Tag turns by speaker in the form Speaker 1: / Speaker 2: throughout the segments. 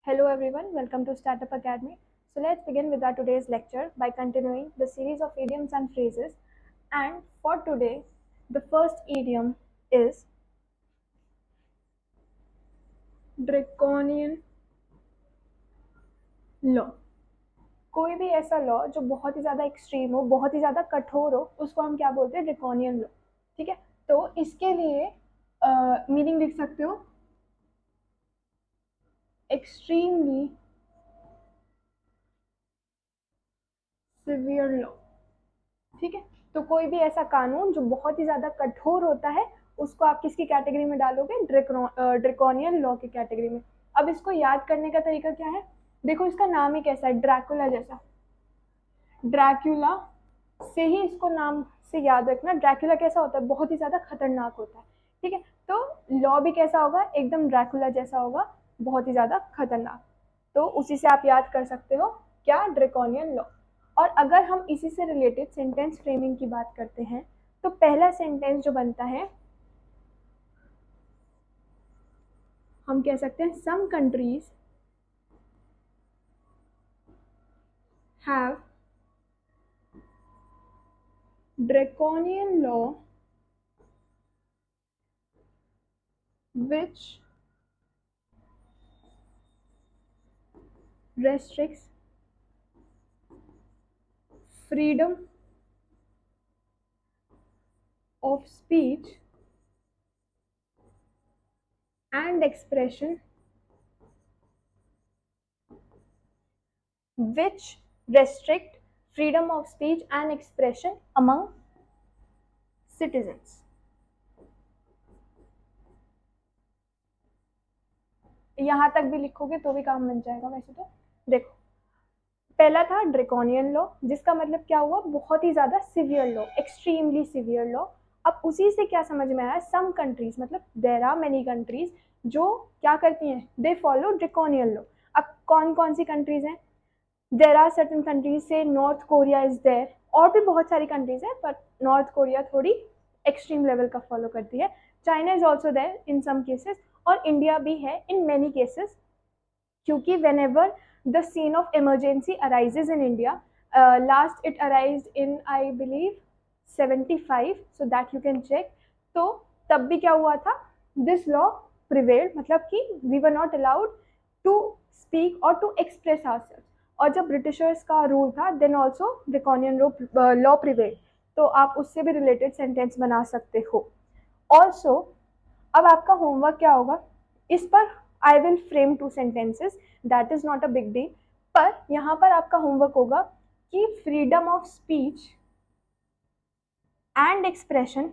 Speaker 1: Hello everyone, welcome to Startup Academy. So let's begin with our today's lecture by continuing the series of idioms and phrases. And for today, the first idiom is draconian law. कोई भी ऐसा law जो बहुत ही ज्यादा extreme हो, बहुत ही ज्यादा कठोर हो, उसको हम क्या बोलते हैं? Draconian law. ठीक है, तो इसके लिए मीनिंग लिख सकते हो एक्सट्रीमली सिवियर लॉ. ठीक है, तो कोई भी ऐसा कानून जो बहुत ही ज्यादा कठोर होता है उसको आप किसकी कैटेगरी में डालोगे? ड्रेकोनियन लॉ की कैटेगरी में. अब इसको याद करने का तरीका क्या है? देखो, इसका नाम ही कैसा है, ड्रैकुला जैसा. ड्रैकुला से ही इसको नाम से याद रखना. ड्रैकुला कैसा होता है? बहुत ही ज्यादा खतरनाक होता है. ठीक है, तो लॉ भी कैसा होगा? एकदम ड्रैकुला जैसा होगा, बहुत ही ज्यादा खतरनाक. तो उसी से आप याद कर सकते हो क्या? Draconian law. और अगर हम इसी से रिलेटेड सेंटेंस फ्रेमिंग की बात करते हैं तो पहला सेंटेंस जो बनता है, हम कह सकते हैं some countries have draconian law which restricts freedom of speech and expression, which restrict freedom of speech and expression among citizens. यहां तक भी लिखोगे तो भी काम बन जाएगा वैसे तो. देखो, पहला था ड्रेकोनियन लॉ, जिसका मतलब क्या हुआ? बहुत ही ज्यादा severe law, extremely severe law. अब उसी से क्या समझ में आया? सम कंट्रीज, मतलब देयर आर मेनी कंट्रीज जो क्या करती हैं? They follow draconian law. अब कौन कौन सी कंट्रीज हैं? There are certain countries, say North Korea is there, और भी बहुत सारी कंट्रीज हैं, बट नॉर्थ कोरिया थोड़ी एक्सट्रीम लेवल का फॉलो करती है. China is also there in some cases, और इंडिया भी है इन मेनी केसेस, क्योंकि whenever the scene of emergency arises in India, last it arose in I believe 75, so that you can check. तो तब भी क्या हुआ था? This law prevailed, मतलब कि we were not allowed to speak or to express ourselves. और जब ब्रिटिशर्स का रूल था, then also draconian law prevailed. तो आप उससे भी रिलेटेड सेंटेंस बना सकते हो. ऑल्सो अब आपका होमवर्क क्या होगा? इस पर I will frame 2 sentences, that is not a big deal. पर यहाँ पर आपका होमवर्क होगा कि freedom of speech and expression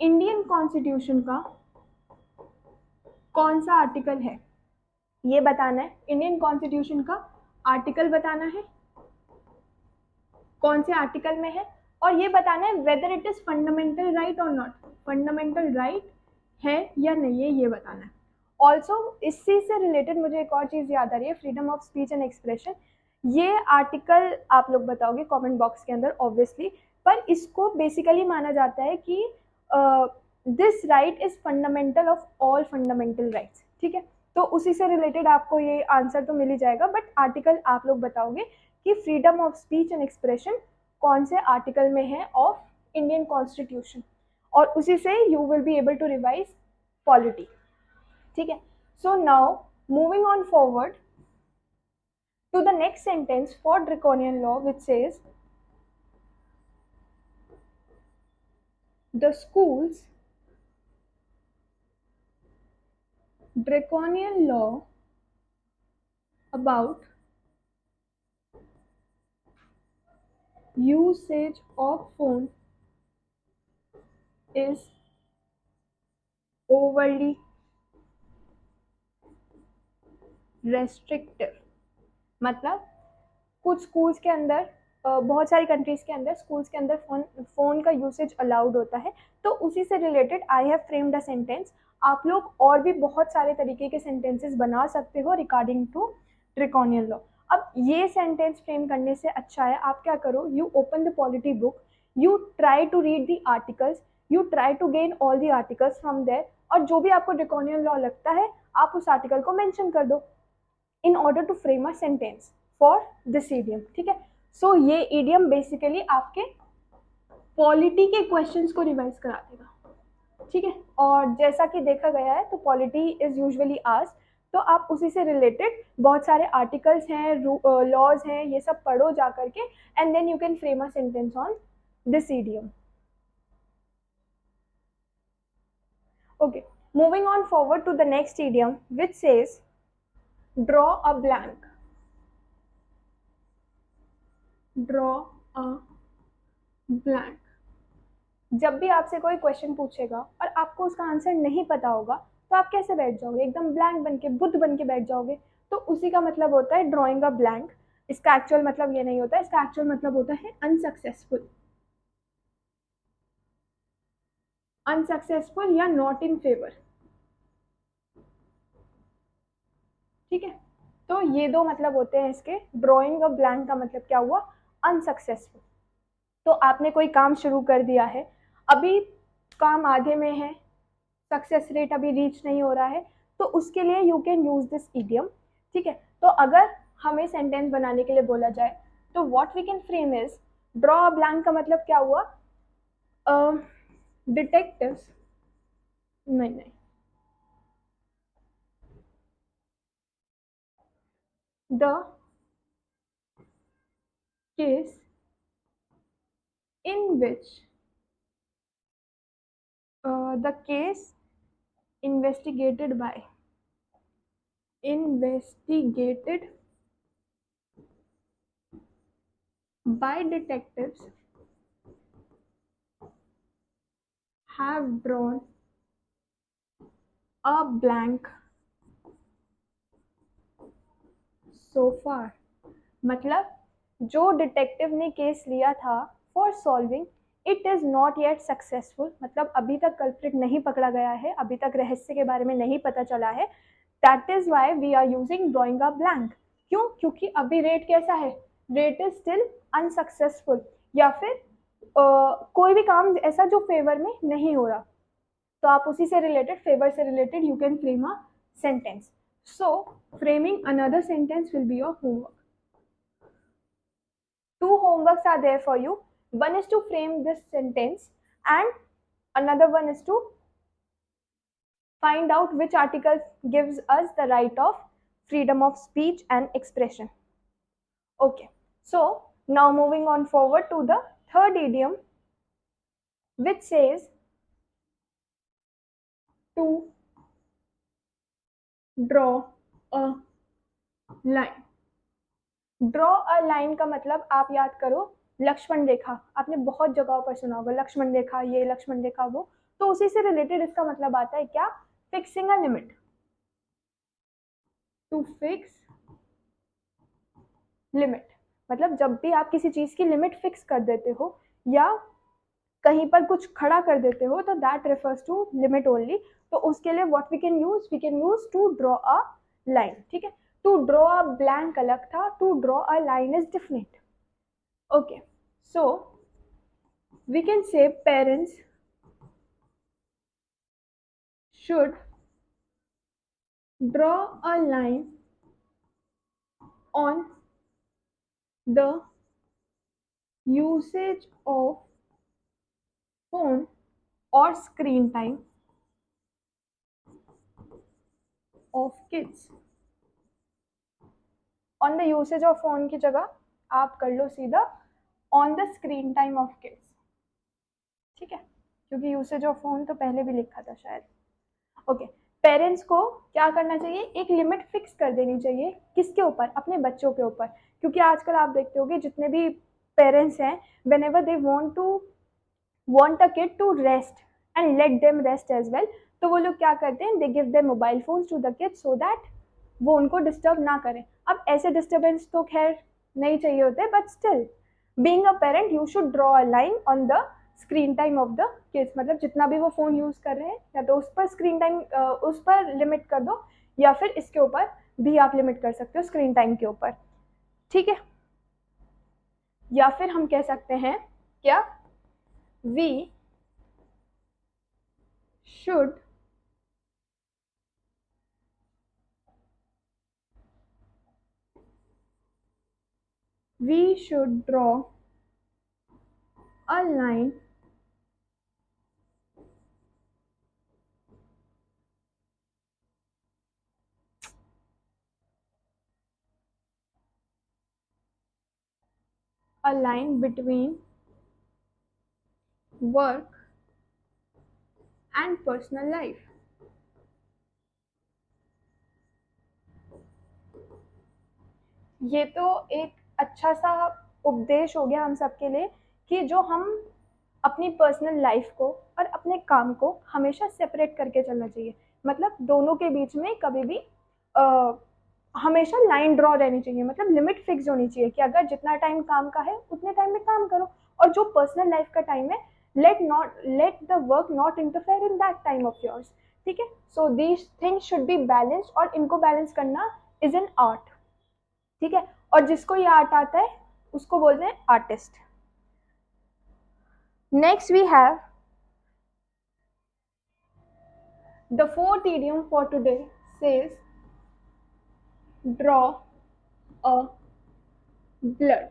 Speaker 1: Indian constitution का कौन सा आर्टिकल है, ये बताना है. इंडियन कॉन्स्टिट्यूशन का आर्टिकल बताना है, कौन से आर्टिकल में है, और ये बताना है whether it is fundamental right और नॉट. फंडामेंटल राइट है या नहीं है, ये बताना है. ऑल्सो इसी से रिलेटेड मुझे एक और चीज याद आ रही है, freedom of speech and expression. ये आर्टिकल आप लोग बताओगे कमेंट बॉक्स के अंदर ऑब्वियसली, पर इसको बेसिकली माना जाता है कि this right is fundamental of all fundamental rights. ठीक है, तो उसी से रिलेटेड आपको ये आंसर तो मिल ही जाएगा, बट आर्टिकल आप लोग बताओगे कि freedom of speech and expression कौन से आर्टिकल में है ऑफ इंडियन कॉन्स्टिट्यूशन, और उसी से you will be able to revise polity. ठीक है, so now moving on forward to the next sentence for draconian law, which says the school's draconian law about usage of phone is overly restrictive. मतलब कुछ schools के अंदर, बहुत सारी countries के अंदर स्कूल्स के अंदर फोन का यूसेज अलाउड होता है. तो उसी से related I have framed a sentence. आप लोग और भी बहुत सारे तरीके के सेंटेंसेस बना सकते हो रिगार्डिंग टू ड्रेकोनियन लॉ. अब ये सेंटेंस फ्रेम करने से अच्छा है आप क्या करो, you open the polity book, you try to read the articles, you try to gain all the articles from there, और जो भी आपको ड्रेकोनियन लॉ लगता है आप उस आर्टिकल को मेंशन कर दो in order to frame a sentence for this idiom, ठीक है। सो ये इडियम बेसिकली आपके पॉलिटी के क्वेश्चंस को रिवाइज करा देगा, ठीक है। और जैसा कि देखा गया है तो पॉलिटी इज यूजुअली आस्क्ड, तो आप उसी से रिलेटेड बहुत सारे आर्टिकल्स हैं, लॉज हैं, ये सब पढ़ो जा करके, and then you can frame a sentence on this idiom. Okay, moving on forward to the next idiom which says draw a blank. Draw a blank. जब भी आपसे कोई क्वेश्चन पूछेगा और आपको उसका आंसर नहीं पता होगा तो आप कैसे बैठ जाओगे, एकदम ब्लैंक बन के, बुद्ध बन के बैठ जाओगे। तो उसी का मतलब होता है ड्रॉइंग अ ब्लैंक। इसका एक्चुअल मतलब ये नहीं होता, इसका एक्चुअल मतलब होता है अनसक्सेसफुल, अनसक्सेसफुल या नॉट इन फेवर, ठीक है। तो ये दो मतलब होते हैं इसके। ड्रॉइंग अ ब्लैंक का मतलब क्या हुआ, अनसक्सेसफुल। तो आपने कोई काम शुरू कर दिया है, अभी काम आधे में है, सक्सेस रेट अभी रीच नहीं हो रहा है, तो उसके लिए you can use this idiom, ठीक है। तो अगर हमें सेंटेंस बनाने के लिए बोला जाए तो what we can frame is draw a blank का मतलब क्या हुआ, डिटेक्टिव्स, नहीं, the case in which the case investigated by detectives have drawn a blank so far। मतलब जो डिटेक्टिव ने केस लिया था for solving it is not yet successful, मतलब अभी तक कल्प्रिट नहीं पकड़ा गया है, अभी तक रहस्य के बारे में नहीं पता चला है। That is why we are using drawing a blank. क्यों, क्योंकि अभी रेट कैसा है, रेट इज स्टिल अनसक्सेसफुल, या फिर कोई भी काम ऐसा जो फेवर में नहीं हो रहा। तो आप उसी से रिलेटेड, फेवर से related you can frame a sentence. So framing another sentence will be your homework. Two homeworks are there for you. One is to frame this sentence and another one is to find out which article gives us the right of freedom of speech and expression. Okay, so now moving on forward to the third idiom which says to draw a line. Draw a line का मतलब आप याद करो लक्ष्मण रेखा, आपने बहुत जगहों पर सुना होगा लक्ष्मण रेखा ये, लक्ष्मण रेखा वो। तो उसी से रिलेटेड इसका मतलब आता है क्या, fixing a limit, to fix limit. मतलब जब भी आप किसी चीज की लिमिट फिक्स कर देते हो या कहीं पर कुछ खड़ा कर देते हो तो that refers to limit only. तो उसके लिए what we can use to draw a line, ठीक है। टू ड्रॉ अ ब्लैंक अलग था, to draw a line is different. Okay, so we can say parents should draw a line on the usage of phone or screen time of kids। on the usage of phone की जगह आप कर लो सीधा on the screen time of kids, ठीक है, क्योंकि usage of phone तो पहले भी लिखा था शायद। ओके, पेरेंट्स को क्या करना चाहिए, एक लिमिट फिक्स कर देनी चाहिए, किसके ऊपर, अपने बच्चों के ऊपर। क्योंकि आजकल आप देखते होगे जितने भी पेरेंट्स हैं, whenever they want a kid to rest and let them rest as well, तो वो लोग क्या करते हैं, they give their mobile phones to the kids so that वो उनको डिस्टर्ब ना करें। अब ऐसे डिस्टर्बेंस तो खैर नहीं चाहिए होते, but still being a parent you should draw a line on the screen time of the kids. मतलब जितना भी वो फोन यूज कर रहे हैं या तो उस पर स्क्रीन टाइम उस पर लिमिट कर दो, या फिर इसके ऊपर भी आप लिमिट कर सकते हो, स्क्रीन टाइम के ऊपर, ठीक है। या फिर हम कह सकते हैं क्या, we should we should draw a line between work and personal life. ये तो एक अच्छा सा उपदेश हो गया हम सबके लिए कि जो हम अपनी पर्सनल लाइफ को और अपने काम को हमेशा सेपरेट करके चलना चाहिए। मतलब दोनों के बीच में कभी भी अ, हमेशा लाइन ड्रॉ रहनी चाहिए, मतलब लिमिट फिक्स होनी चाहिए कि अगर जितना टाइम काम का है उतने टाइम में काम करो, और जो पर्सनल लाइफ का टाइम है, let the work not interfere in that time of yours. ठीक है, so these things should be balanced, और इनको बैलेंस करना इज एन आर्ट। ठीक है, और जिसको ये आर्ट आता है उसको बोलते हैं artist. Next we have the fourth idiom for today says draw a blood।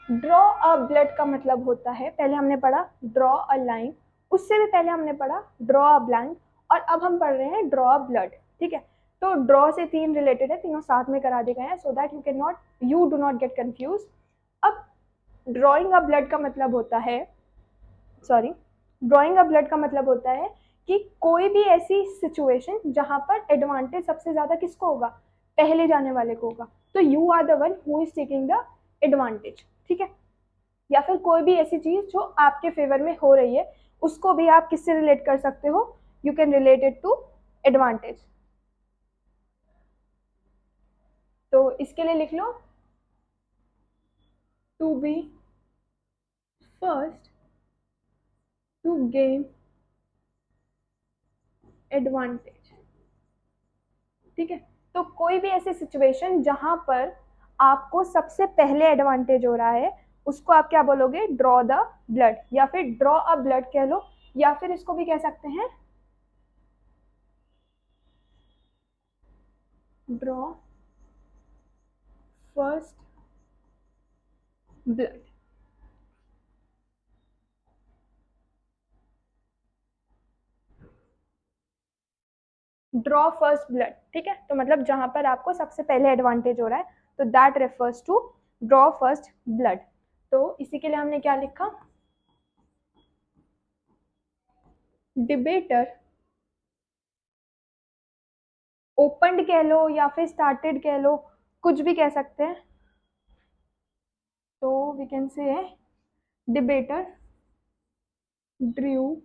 Speaker 1: Draw a blood का मतलब होता है, पहले हमने पढ़ा ड्रॉ अ लाइन, उससे भी पहले हमने पढ़ा ड्रॉ अ ब्लैंक, और अब हम पढ़ रहे हैं ड्रॉ अ ब्लड। ठीक है, तो ड्रॉ से तीन रिलेटेड है, तीनों साथ में करा दिए गए हैं so that you do not get confuse. अब ड्रॉइंग अ ब्लड का मतलब होता है, सॉरी, ड्रॉइंग अ ब्लड का मतलब होता है कि कोई भी ऐसी सिचुएशन जहां पर एडवांटेज सबसे ज्यादा किसको होगा, पहले जाने वाले को होगा, तो you are the one who is taking the advantage. ठीक है, या फिर कोई भी ऐसी चीज जो आपके फेवर में हो रही है, उसको भी आप किससे रिलेट कर सकते हो, you can relate it to advantage. तो इसके लिए लिख लो to be first to gain advantage. ठीक है, तो कोई भी ऐसी सिचुएशन जहां पर आपको सबसे पहले एडवांटेज हो रहा है, उसको आप क्या बोलोगे, ड्रॉ द ब्लड, या फिर ड्रॉ अ ब्लड कह लो, या फिर इसको भी कह सकते हैं draw first blood. Draw first blood, ठीक है, तो मतलब जहां पर आपको सबसे पहले एडवांटेज हो रहा है, तो that refers to draw first blood. तो इसी के लिए हमने क्या लिखा, डिबेटर ओपनड कह लो या फिर स्टार्टेड कह लो, कुछ भी कह सकते हैं। तो we can say debater drew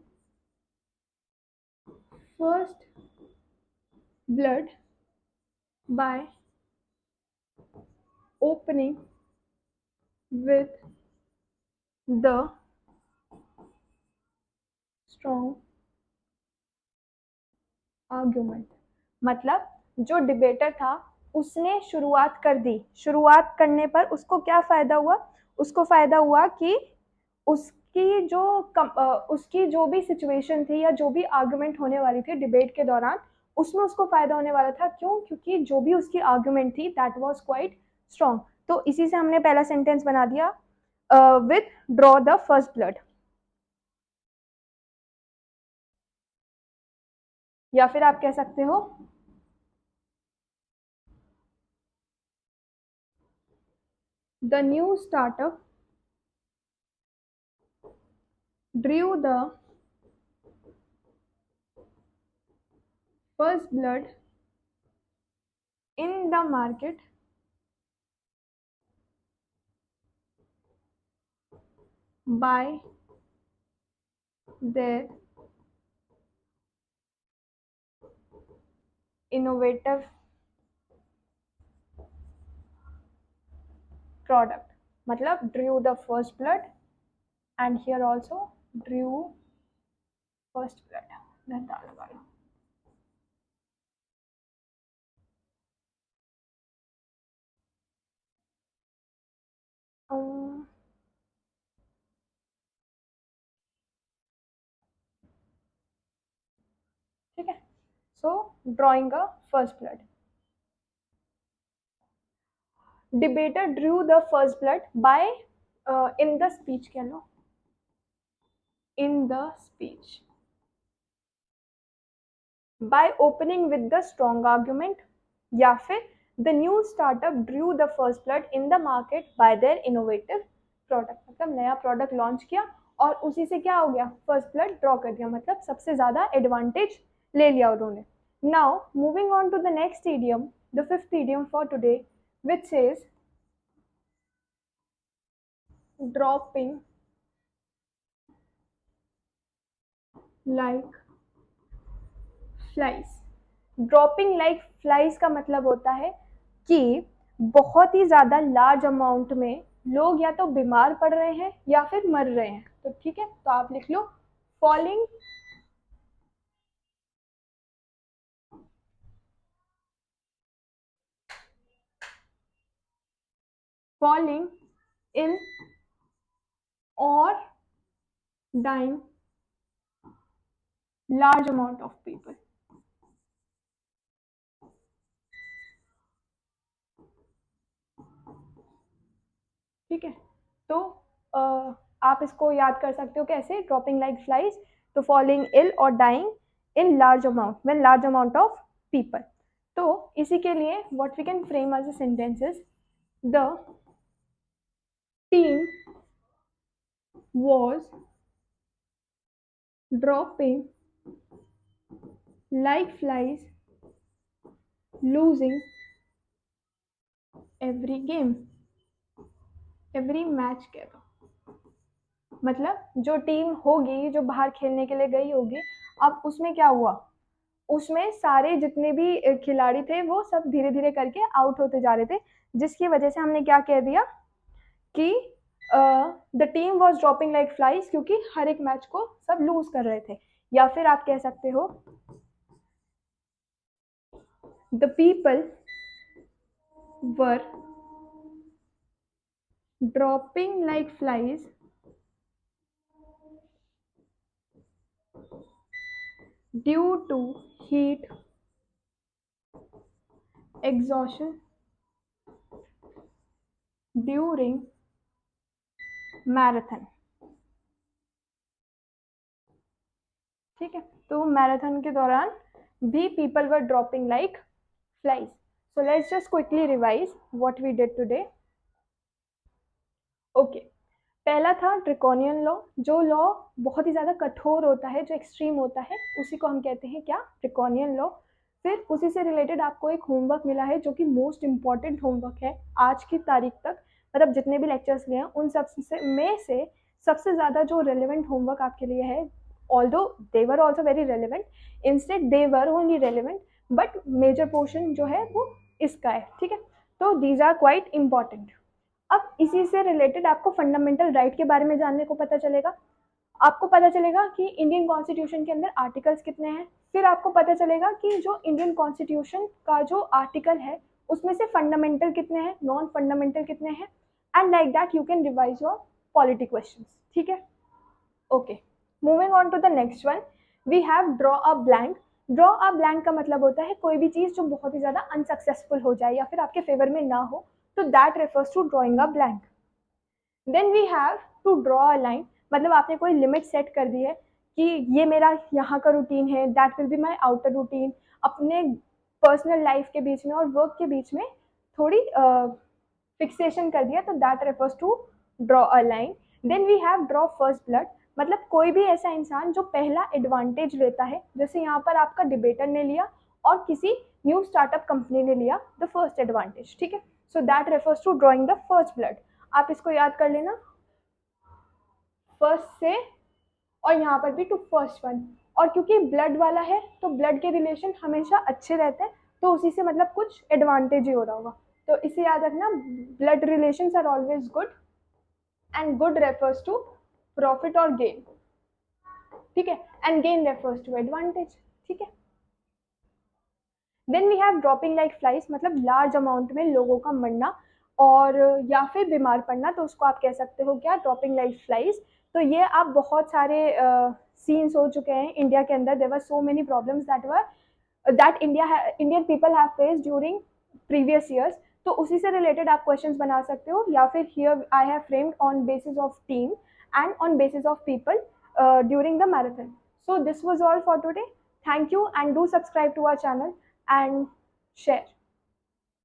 Speaker 1: first blood by opening with the strong argument। मतलब जो डिबेटर था उसने शुरुआत कर दी, शुरुआत करने पर उसको क्या फायदा हुआ, उसको फायदा हुआ कि उसकी जो भी सिचुएशन थी या जो भी आर्गुमेंट होने वाली थी डिबेट के दौरान, उसमें उसको फायदा होने वाला था। क्यों, क्योंकि जो भी उसकी आर्गुमेंट थी दैट वाज क्वाइट स्ट्रॉन्ग। तो इसी से हमने पहला सेंटेंस बना दिया with draw the first blood, या फिर आप कह सकते हो the new startup drew the first blood in the market by their innovative product। मतलब drew the first blood, and here also drew first blood। डाल लगा लो। ठीक है, so drawing a first blood. Debater drew the first blood by in the speech, कह लो in the speech, by opening with the strong argument, या फिर the new startup drew the first blood in the market by their innovative product, मतलब नया product launch किया और उसी से क्या हो गया, फर्स्ट ब्लड ड्रॉ कर दिया, मतलब सबसे ज्यादा एडवांटेज ले लिया उन्होंने. Now moving on to the next idiom, the fifth idiom for today, which says dropping like flies. Dropping like flies का मतलब होता है कि बहुत ही ज्यादा लार्ज अमाउंट में लोग या तो बीमार पड़ रहे हैं या फिर मर रहे हैं. तो ठीक है, तो आप लिख लो falling falling ill or dying large amount of people. ठीक है, तो आप इसको याद कर सकते हो कैसे, ड्रॉपिंग लाइक फ्लाइज, तो फॉलिंग इल और dying in large amount, when large amount of people. तो इसी के लिए what we can frame as a sentences, the team was dropping like flies, losing every game, every match कह दो. मतलब जो टीम होगी जो बाहर खेलने के लिए गई होगी, अब उसमें क्या हुआ, उसमें सारे जितने भी खिलाड़ी थे वो सब धीरे धीरे करके आउट होते जा रहे थे, जिसकी वजह से हमने क्या कह दिया कि the team was dropping like flies, क्योंकि हर एक मैच को सब लूज कर रहे थे. या फिर आप कह सकते हो the people were dropping like flies due to heat, exhaustion during marathon. ठीक है, तो मैराथन के दौरान भी people were dropping like flies. So let's just quickly revise what we did today. Okay, पहला था ड्रैकोनियन लॉ. जो लॉ बहुत ही ज़्यादा कठोर होता है, जो एक्सट्रीम होता है, उसी को हम कहते हैं क्या, ड्रैकोनियन लॉ. फिर उसी से रिलेटेड आपको एक होमवर्क मिला है जो कि मोस्ट इम्पॉर्टेंट होमवर्क है आज की तारीख तक, मतलब जितने भी लेक्चर्स लिए हैं उन सब में से सबसे ज़्यादा जो रेलिवेंट होमवर्क आपके लिए है, although they were also very relevant, instead they were only relevant, but major portion जो है वो इसका है. ठीक है, तो दीज आर क्वाइट इम्पॉर्टेंट. अब इसी से रिलेटेड आपको फंडामेंटल राइट के बारे में जानने को पता चलेगा. आपको पता चलेगा कि इंडियन कॉन्स्टिट्यूशन के अंदर आर्टिकल्स कितने हैं. फिर आपको पता चलेगा कि जो इंडियन कॉन्स्टिट्यूशन का जो आर्टिकल है उसमें से फंडामेंटल कितने हैं, नॉन फंडामेंटल कितने हैं, and like that you can revise your polity questions. ठीक है, okay. Moving on to the next one, we have draw a blank. Draw a blank का मतलब होता है कोई भी चीज़ जो बहुत ही ज़्यादा अनसक्सेसफुल हो जाए या फिर आपके फेवर में ना हो, तो that refers to drawing a blank. Then we have to draw a line, मतलब आपने कोई लिमिट सेट कर दी है कि ये मेरा यहाँ का रूटीन है, that will be my outer routine. अपने पर्सनल लाइफ के बीच में और वर्क के बीच में थोड़ी फिक्सेशन कर दिया, तो that refers to draw a line. Then we have draw first blood, मतलब कोई भी ऐसा इंसान जो पहला एडवांटेज लेता है, जैसे यहाँ पर आपका डिबेटर ने लिया और किसी न्यू स्टार्टअप कंपनी ने लिया द फर्स्ट एडवांटेज. ठीक है, so that refers to drawing the first blood. आप इसको याद कर लेना, फर्स्ट से और यहाँ पर भी टू फर्स्ट वन. और क्योंकि ब्लड वाला है तो ब्लड के रिलेशन हमेशा अच्छे रहते हैं, तो उसी से मतलब कुछ एडवांटेज ही हो रहा होगा. तो इसे याद रखना, blood relations are always good and good refers to profit और गेन. ठीक है, and gain refers to advantage. ठीक है, then we have dropping like flies, मतलब लार्ज अमाउंट में लोगों का मरना और या फिर बीमार पड़ना, तो उसको आप कह सकते हो क्या, ड्रॉपिंग लाइक फ्लाइज. तो ये आप बहुत सारे सीन्स हो चुके हैं इंडिया के अंदर. There were so many problems that Indian people have faced during previous years. तो उसी से रिलेटेड आप क्वेश्चंस बना सकते हो, या फिर here I have framed on basis of team and on basis of people during the marathon. So this was all for today. Thank you, and do subscribe to our channel and share.